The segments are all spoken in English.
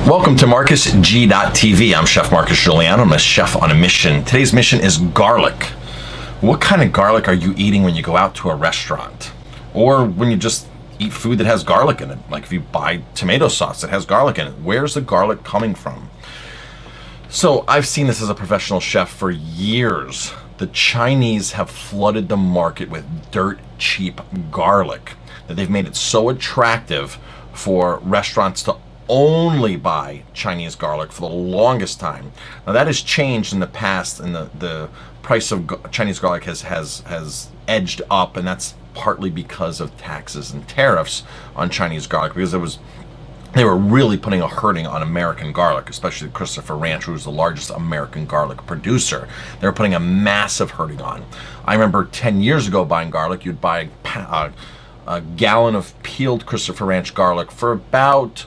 Welcome to MarcusG.tv. I'm Chef Marcus Guiliano. I'm a chef on a mission. Today's mission is garlic. What kind of garlic are you eating when you go out to a restaurant? Or when you just eat food that has garlic in it? Like if you buy tomato sauce that has garlic in it, where's the garlic coming from? So I've seen this as a professional chef for years. The Chinese have flooded the market with dirt cheap garlic that they've made it so attractive for restaurants to only buy Chinese garlic for the longest time. Now that has changed in the past, and the price of Chinese garlic has edged up, and that's partly because of taxes and tariffs on Chinese garlic, because they were really putting a hurting on American garlic, especially Christopher Ranch, who was the largest American garlic producer. They were putting a massive hurting on. I remember 10 years ago buying garlic. You'd buy a gallon of peeled Christopher Ranch garlic for about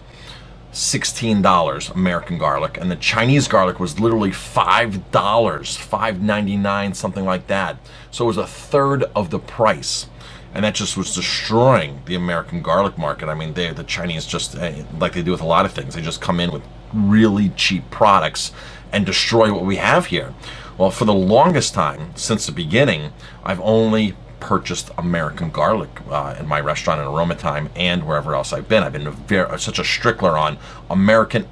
$16 American garlic, and the Chinese garlic was literally $5, $5.99, something like that. So it was a third of the price, and that just was destroying the American garlic market. I mean, the Chinese just, like they do with a lot of things, they just come in with really cheap products and destroy what we have here. Well, for the longest time, since the beginning, I've only purchased American garlic in my restaurant in Aroma Thyme and wherever else I've been. I've been such a stickler on Americans.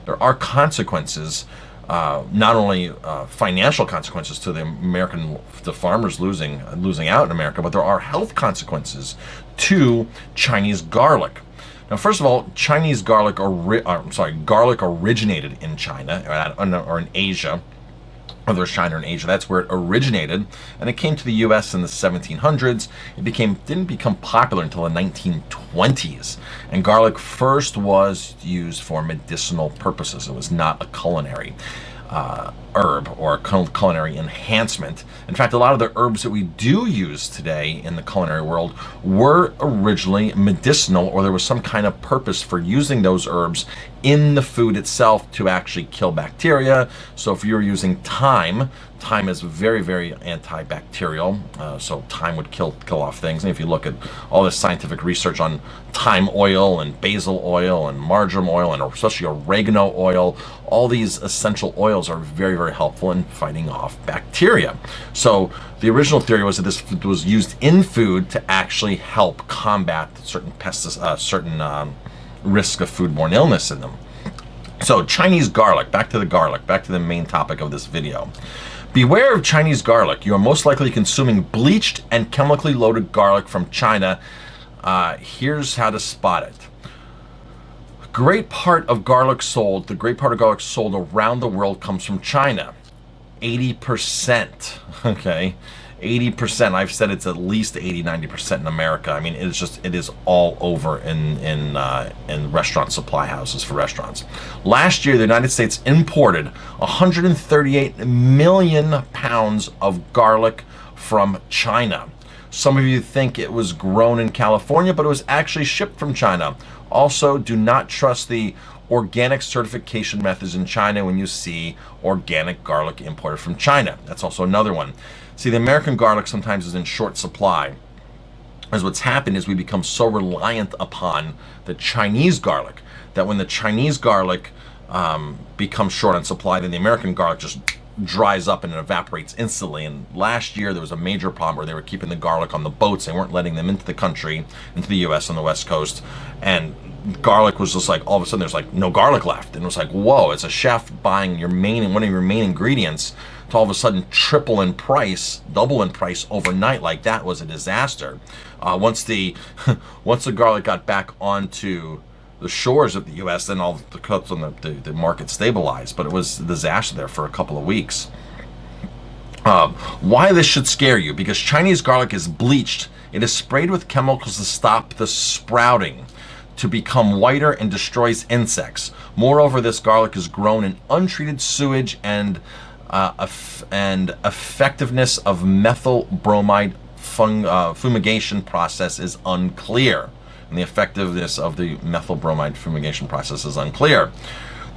There are consequences, not only financial consequences to the farmers losing out in America, but there are health consequences to Chinese garlic. Now, first of all, Chinese garlic, garlic originated in China or in Asia. Whether it's China or in Asia, that's where it originated, and it came to the U.S. in the 1700s. It didn't become popular until the 1920s, and garlic first was used for medicinal purposes. It was not a culinary herb or a culinary enhancement. In fact, a lot of the herbs that we do use today in the culinary world were originally medicinal, or there was some kind of purpose for using those herbs in the food itself to actually kill bacteria. So if you're using thyme is very, very antibacterial. So thyme would kill off things. And if you look at all this scientific research on thyme oil and basil oil and marjoram oil and especially oregano oil, all these essential oils are very, very helpful in fighting off bacteria. So the original theory was that this was used in food to actually help combat certain risk of foodborne illness in them. So Chinese garlic, back to the main topic of this video. Beware of Chinese garlic. You are most likely consuming bleached and chemically loaded garlic from China. Here's how to spot it. The great part of garlic sold around the world comes from China. 80%, okay? 80%. I've said it's at least 80-90% in America. I mean, it is all over in restaurant supply houses for restaurants. Last year, the United States imported 138 million pounds of garlic from China. Some of you think it was grown in California, but it was actually shipped from China. Also, do not trust the organic certification methods in China when you see organic garlic imported from China. That's also another one. See, the American garlic sometimes is in short supply, as what's happened is we become so reliant upon the Chinese garlic that when the Chinese garlic becomes short on supply, then the American garlic just dries up and it evaporates instantly. And last year there was a major problem where they were keeping the garlic on the boats. They weren't letting them into the country, into the U.S. on the West Coast, and garlic was just like, all of a sudden there's like no garlic left. And it was like, whoa, as a chef buying one of your main ingredients to all of a sudden triple in price, double in price overnight like that was a disaster. Once the garlic got back onto the shores of the U.S., then all the cuts on the market stabilized, but it was a disaster there for a couple of weeks. Why this should scare you? Because Chinese garlic is bleached. It is sprayed with chemicals to stop the sprouting, to become whiter, and destroys insects. Moreover, this garlic is grown in untreated sewage, and effectiveness of methyl bromide fumigation process is unclear. And the effectiveness of the methyl bromide fumigation process is unclear.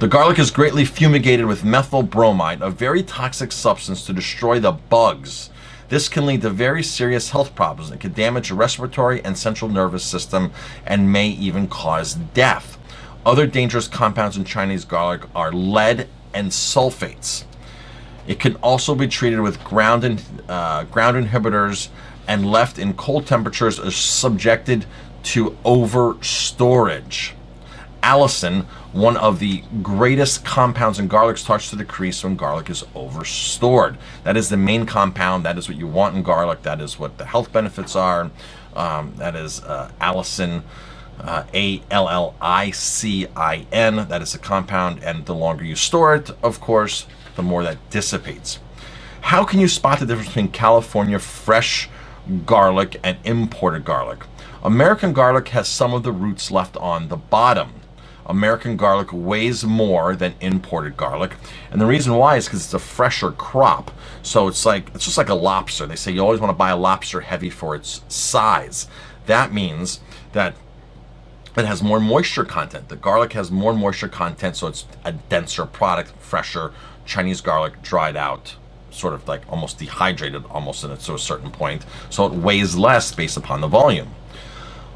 The garlic is greatly fumigated with methyl bromide, a very toxic substance to destroy the bugs. This can lead to very serious health problems. It can damage the respiratory and central nervous system and may even cause death. Other dangerous compounds in Chinese garlic are lead and sulfates. It can also be treated with ground inhibitors, and left in cold temperatures is subjected to over storage. Allicin, one of the greatest compounds in garlic, starts to decrease when garlic is overstored. That is the main compound. That is what you want in garlic. That is what the health benefits are. That is allicin, ALLICIN. That is the compound, and the longer you store it, of course, the more that dissipates. How can you spot the difference between California fresh garlic and imported garlic? American garlic has some of the roots left on the bottom. American garlic weighs more than imported garlic, and the reason why is because it's a fresher crop. So it's just like a lobster. They say you always want to buy a lobster heavy for its size. That means that it has more moisture content. The garlic has more moisture content, so it's a denser product, fresher. Chinese garlic dried out, sort of like almost dehydrated, almost to a certain point, so it weighs less based upon the volume.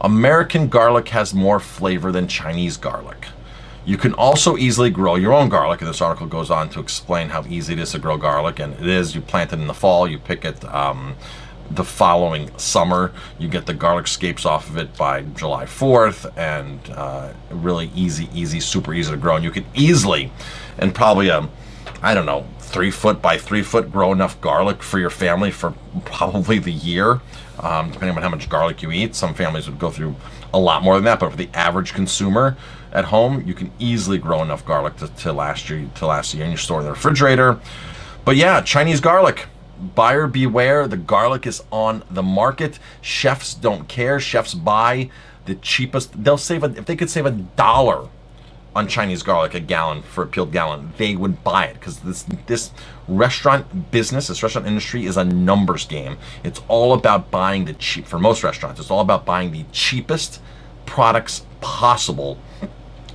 American garlic has more flavor than Chinese garlic. You can also easily grow your own garlic, and this article goes on to explain how easy it is to grow garlic, and it is. You plant it in the fall, you pick it the following summer, you get the garlic scapes off of it by July 4th, and really easy, super easy to grow. And you can easily, and probably I don't know, 3 foot by 3 foot, grow enough garlic for your family for probably the year, depending on how much garlic you eat. Some families would go through a lot more than that, but for the average consumer at home, you can easily grow enough garlic to last you, and you store it in the refrigerator. But yeah, Chinese garlic, buyer beware. The garlic is on the market. Chefs don't care. Chefs buy the cheapest. They'll save if they could save $1 on Chinese garlic a gallon for a peeled gallon, they would buy it, because this restaurant business, this restaurant industry, is a numbers game. It's all about buying the cheap. For most restaurants, it's all about buying the cheapest products possible.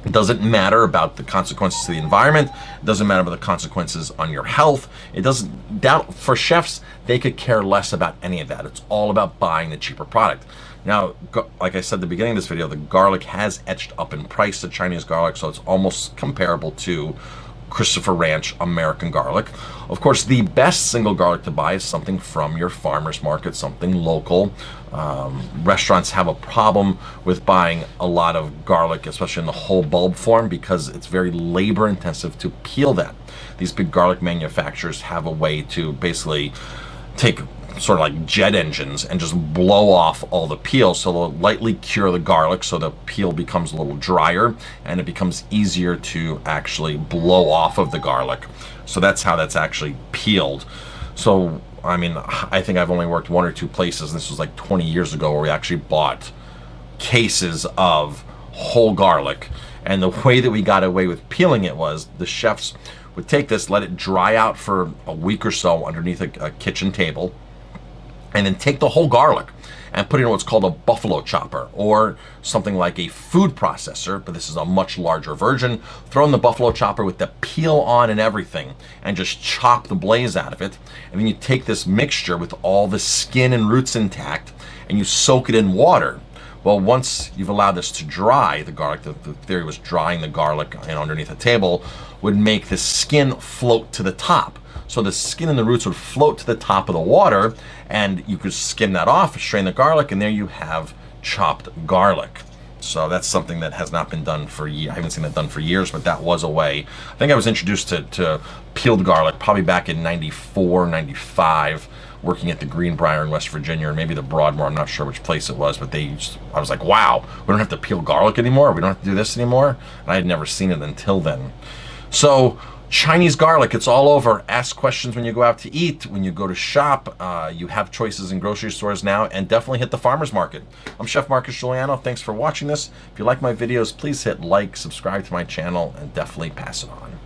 It doesn't matter about the consequences to the environment. It doesn't matter about the consequences on your health. It doesn't doubt. For chefs, they could care less about any of that. It's all about buying the cheaper product. Now, like I said at the beginning of this video, the garlic has etched up in price to Chinese garlic, so it's almost comparable to Christopher Ranch American garlic. Of course, the best single garlic to buy is something from your farmer's market, something local. Restaurants have a problem with buying a lot of garlic, especially in the whole bulb form, because it's very labor intensive to peel that. These big garlic manufacturers have a way to basically take sort of like jet engines and just blow off all the peel, so they'll lightly cure the garlic so the peel becomes a little drier and it becomes easier to actually blow off of the garlic. So that's how that's actually peeled. So I mean, I think I've only worked 1 or 2 places, and this was like 20 years ago, where we actually bought cases of whole garlic, and the way that we got away with peeling it was the chefs would take this, let it dry out for a week or so underneath a kitchen table, and then take the whole garlic and put it in what's called a buffalo chopper, or something like a food processor, but this is a much larger version. Throw in the buffalo chopper with the peel on and everything, and just chop the blaze out of it. And then you take this mixture with all the skin and roots intact, and you soak it in water. Well, once you've allowed this to dry, the garlic, the theory was drying the garlic underneath a table would make the skin float to the top. So the skin and the roots would float to the top of the water, and you could skim that off, strain the garlic, and there you have chopped garlic. So that's something that has not been done for years. I haven't seen that done for years, but that was a way. I think I was introduced to peeled garlic probably back in 94, 95, working at the Greenbrier in West Virginia, or maybe the Broadmoor. I'm not sure which place it was, but I was like, wow, we don't have to peel garlic anymore. We don't have to do this anymore. And I had never seen it until then. So Chinese garlic, it's all over. Ask questions when you go out to eat, when you go to shop. You have choices in grocery stores now, and definitely hit the farmer's market. I'm Chef Marcus Guiliano. Thanks for watching this. If you like my videos, please hit like, subscribe to my channel, and definitely pass it on.